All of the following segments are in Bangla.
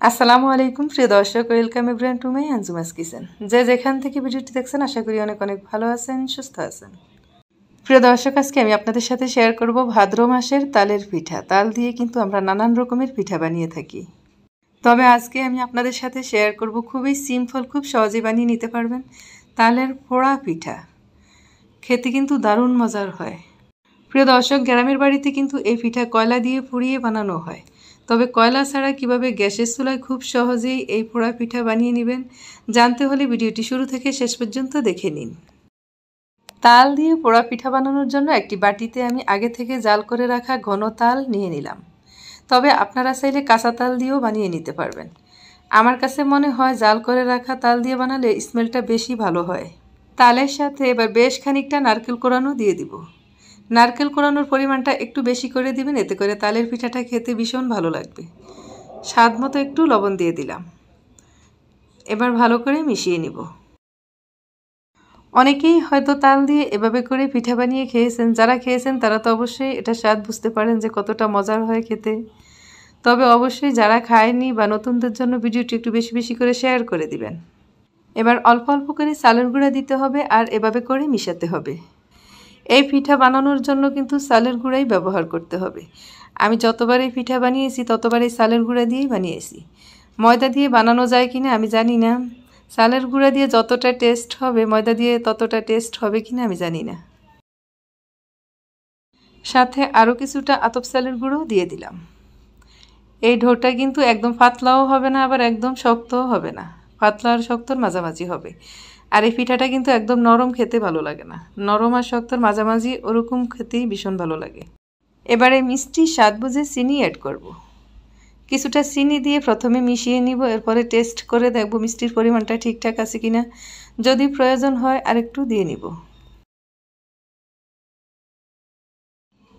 আসসালামু আলাইকুম প্রিয় দর্শক, welcome everyone to my Anjuma's kitchen. যে যেখান থেকে ভিডিওটি দেখছেন আশা করি অনেক অনেক ভালো আছেন, সুস্থ আছেন। প্রিয় দর্শক, আজকে আমি আপনাদের সাথে শেয়ার করব ভাদ্র মাসের তালের পিঠা। তাল দিয়ে কিন্তু আমরা নানান রকমের পিঠা বানিয়ে থাকি, তবে আজকে আমি আপনাদের সাথে শেয়ার করব খুবই সিম্পল, খুব সহজে বানিয়ে নিতে পারবেন তালের পোড়া পিঠা। খেতে কিন্তু দারুণ মজার হয়। প্রিয় দর্শক, গ্রামের বাড়িতে কিন্তু এই পিঠা কয়লা দিয়ে পুড়িয়ে বানানো হয়, তবে কয়লা ছাড়া কিভাবে গ্যাসের চুলায় খুব সহজেই এই পোড়া পিঠা বানিয়ে নেবেন জানতে হলে ভিডিওটি শুরু থেকে শেষ পর্যন্ত দেখে নিন। তাল দিয়ে পোড়া পিঠা বানানোর জন্য একটি বাটিতে আমি আগে থেকে জাল করে রাখা ঘন তাল নিয়ে নিলাম, তবে আপনারা চাইলে কাঁচা তাল দিয়েও বানিয়ে নিতে পারবেন। আমার কাছে মনে হয় জাল করে রাখা তাল দিয়ে বানালে স্মেলটা বেশি ভালো হয়। তালের সাথে এবার বেশ খানিকটা নারকেল কোড়ানো দিয়ে দিব। নারকেল কোড়ানোর পরিমাণটা একটু বেশি করে দিবেন, এতে করে তালের পিঠাটা খেতে ভীষণ ভালো লাগবে। স্বাদ মতো একটু লবণ দিয়ে দিলাম। এবার ভালো করে মিশিয়ে নিব। অনেকেই হয়তো তাল দিয়ে এভাবে করে পিঠা বানিয়ে খেয়েছেন। যারা খেয়েছেন তারা তো অবশ্যই এটা স্বাদ বুঝতে পারেন যে কতটা মজার হয় খেতে। তবে অবশ্যই যারা খায়নি বা নতুনদের জন্য ভিডিওটি একটু বেশি বেশি করে শেয়ার করে দিবেন। এবার অল্প অল্প করে চালের গুঁড়া দিতে হবে আর এভাবে করে মিশাতে হবে। এই পিঠা বানানোর জন্য কিন্তু চালের গুঁড়াই ব্যবহার করতে হবে। আমি যতবার এই পিঠা বানিয়েছি ততবার এই চালের গুঁড়া দিয়েই বানিয়েছি। ময়দা দিয়ে বানানো যায় কিনা আমি জানি না। চালের গুঁড়া দিয়ে যতটা টেস্ট হবে ময়দা দিয়ে ততটা টেস্ট হবে কিনা আমি জানি না। সাথে আরও কিছুটা আতপ চালের গুঁড়োও দিয়ে দিলাম। এই ডোটা কিন্তু একদম পাতলাও হবে না, আবার একদম শক্তও হবে না, পাতলা আর শক্তর মাঝামাঝি হবে। আর এই পিঠাটা কিন্তু একদম নরম, খেতে ভালো লাগে না। নরম আর শক্তর মাঝামাঝি ওরকম খেতেই ভীষণ ভালো লাগে। এবারে মিষ্টি স্বাদ বুঝে চিনি অ্যাড করব। কিছুটা চিনি দিয়ে প্রথমে মিশিয়ে নিব, এরপরে টেস্ট করে দেখব মিষ্টির পরিমাণটা ঠিকঠাক আছে কিনা। যদি প্রয়োজন হয় আরেকটু দিয়ে নিব।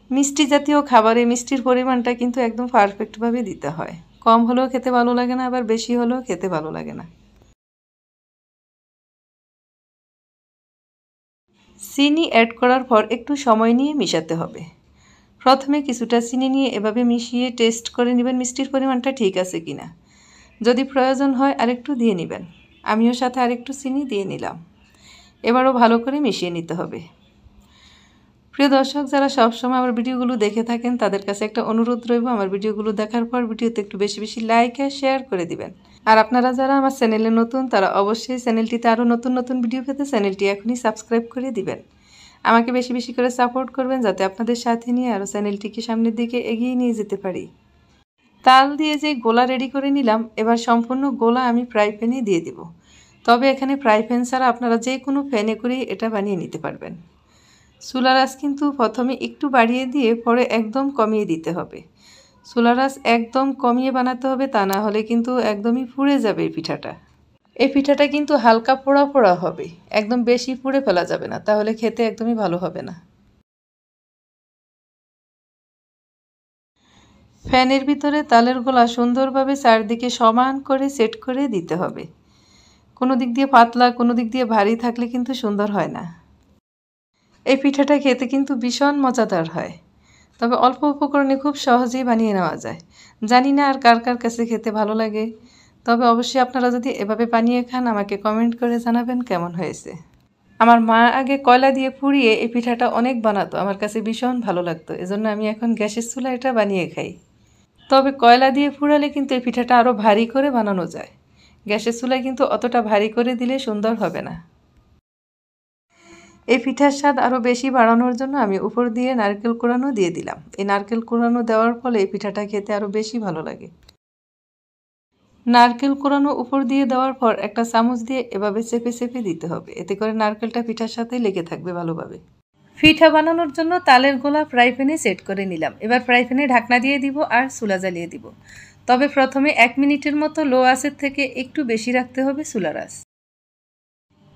মিষ্টি জাতীয় খাবারে মিষ্টির পরিমাণটা কিন্তু একদম পারফেক্টভাবে দিতে হয়। কম হলেও খেতে ভালো লাগে না, আবার বেশি হলেও খেতে ভালো লাগে না। চিনি অ্যাড করার পর একটু সময় নিয়ে মিশাতে হবে। প্রথমে কিছুটা চিনি নিয়ে এভাবে মিশিয়ে টেস্ট করে নেবেন মিষ্টির পরিমাণটা ঠিক আছে কিনা। যদি প্রয়োজন হয় আরেকটু দিয়ে নেবেন। আমিও সাথে আরেকটু চিনি দিয়ে নিলাম। এবারও ভালো করে মিশিয়ে নিতে হবে। প্রিয় দর্শক, যারা সবসময় আমার ভিডিওগুলো দেখে থাকেন তাদের কাছে একটা অনুরোধ রইব, আমার ভিডিওগুলো দেখার পর ভিডিওতে একটু বেশি বেশি লাইক আর শেয়ার করে দিবেন। আর আপনারা যারা আমার চ্যানেলে নতুন তারা অবশ্যই চ্যানেলটিতে আরও নতুন নতুন ভিডিও পেতে চ্যানেলটি এখনই সাবস্ক্রাইব করে দিবেন। আমাকে বেশি বেশি করে সাপোর্ট করবেন যাতে আপনাদের সাথে নিয়ে আরও চ্যানেলটিকে সামনের দিকে এগিয়ে নিয়ে যেতে পারি। তাল দিয়ে যে গোলা রেডি করে নিলাম, এবার সম্পূর্ণ গোলা আমি ফ্রাই প্যানে দিয়ে দেব। তবে এখানে ফ্রাই প্যান ছাড়া আপনারা যে কোনো প্যানে করেই এটা বানিয়ে নিতে পারবেন। চুলার আঁচ কিন্তু প্রথমে একটু বাড়িয়ে দিয়ে পরে একদম কমিয়ে দিতে হবে। চুলার আঁচ একদম কমিয়ে বানাতে হবে, তা না হলে কিন্তু একদমই পুড়ে যাবে এই পিঠাটা। এই পিঠাটা কিন্তু হালকা পোড়া পোড়া হবে, একদম বেশি পুড়ে ফেলা যাবে না, তাহলে খেতে একদমই ভালো হবে না। ফ্যানের ভিতরে তালের গোলা সুন্দরভাবে চারদিকে সমান করে সেট করে দিতে হবে। কোনো দিক দিয়ে পাতলা কোনো দিক দিয়ে ভারী থাকলে কিন্তু সুন্দর হয় না। এই পিঠাটা খেতে কিন্তু ভীষণ মজাদার হয়, তবে অল্প উপকরণে খুব সহজেই বানিয়ে নেওয়া যায়। জানি না আর কার কার কাছে খেতে ভালো লাগে, তবে অবশ্যই আপনারা যদি এভাবে বানিয়ে খান আমাকে কমেন্ট করে জানাবেন কেমন হয়েছে। আমার মা আগে কয়লা দিয়ে পুড়িয়ে এই পিঠাটা অনেক বানাতো, আমার কাছে ভীষণ ভালো লাগতো, এজন্য আমি এখন গ্যাসের চুলায় এটা বানিয়ে খাই। তবে কয়লা দিয়ে পুড়ালে কিন্তু এই পিঠাটা আরও ভারী করে বানানো যায়। গ্যাসের চুলায় কিন্তু অতটা ভারী করে দিলে সুন্দর হবে না। এই পিঠার স্বাদ আরও বেশি বাড়ানোর জন্য আমি উপর দিয়ে নারকেল কোড়ানো দিয়ে দিলাম। এই নারকেল কোড়ানো দেওয়ার ফলে এই পিঠাটা খেতে আরও বেশি ভালো লাগে। নারকেল কোড়ানো উপর দিয়ে দেওয়ার পর একটা চামচ দিয়ে এভাবে চেপে চেপে দিতে হবে, এতে করে নারকেলটা পিঠার সাথে লেগে থাকবে ভালোভাবে। পিঠা বানানোর জন্য তালের গোলা ফ্রাই প্যানে সেট করে নিলাম। এবার ফ্রাই প্যানে ঢাকনা দিয়ে দিব আর চুলা জ্বালিয়ে দিব। তবে প্রথমে 1 মিনিটের মতো লো আঁচের থেকে একটু বেশি রাখতে হবে চুলার আঁচ।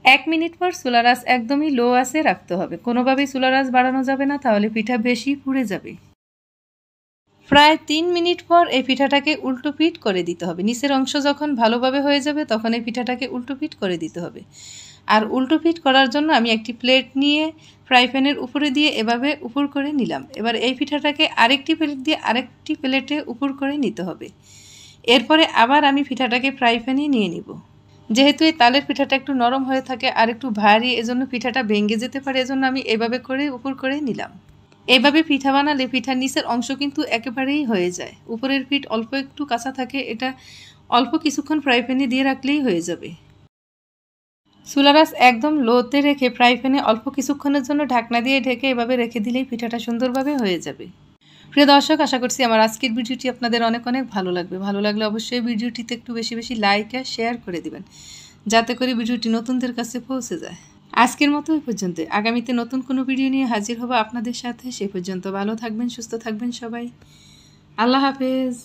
1 মিনিট পর চুলার আঁচ একদমই লো আঁচে রাখতে হবে, কোনোভাবেই চুলার আঁচ বাড়ানো যাবে না, তাহলে পিঠা বেশি পুড়ে যাবে। প্রায় 3 মিনিট পর এই পিঠাটাকে উল্টো পিঠ করে দিতে হবে। নিচের অংশ যখন ভালোভাবে হয়ে যাবে তখন এই পিঠাটাকে উল্টো পিঠ করে দিতে হবে। আর উল্টো পিঠ করার জন্য আমি একটি প্লেট নিয়ে ফ্রাই প্যানের উপরে দিয়ে এভাবে উপর করে নিলাম। এবার এই পিঠাটাকে আরেকটি প্লেট দিয়ে আরেকটি প্লেটে উপর করে নিতে হবে। এরপরে আবার আমি পিঠাটাকে ফ্রাই প্যানে নিয়ে নিব। যেহেতু এই তালের পিঠাটা একটু নরম হয়ে থাকে আর একটু ভারী, এজন্য পিঠাটা ভেঙে যেতে পারে, এজন্য আমি এভাবে করে উপর করে নিলাম। এভাবে পিঠা বানালে পিঠার নিচের অংশ কিন্তু একেবারেই হয়ে যায়, উপরের পিঠ অল্প একটু কাঁচা থাকে, এটা অল্প কিছুক্ষণ ফ্রাই প্যানে দিয়ে রাখলেই হয়ে যাবে। চুলার আঁচ একদম লোতে রেখে ফ্রাই প্যানে অল্প কিছুক্ষণের জন্য ঢাকনা দিয়ে ঢেকে এভাবে রেখে দিলেই পিঠাটা সুন্দরভাবে হয়ে যাবে। প্রিয় দর্শক, আশা করছি আমার আজকের ভিডিওটি আপনাদের অনেক অনেক ভালো লাগবে। ভালো লাগলে অবশ্যই ভিডিওটিতে একটু বেশি বেশি লাইক আর শেয়ার করে দিবেন, যাতে করে ভিডিওটি নতুনদের কাছে পৌঁছে যায়। আজকের মতো এই পর্যন্ত। আগামীতে নতুন কোনো ভিডিও নিয়ে হাজির হব আপনাদের সাথে। সে পর্যন্ত ভালো থাকবেন, সুস্থ থাকবেন সবাই। আল্লাহ হাফেজ।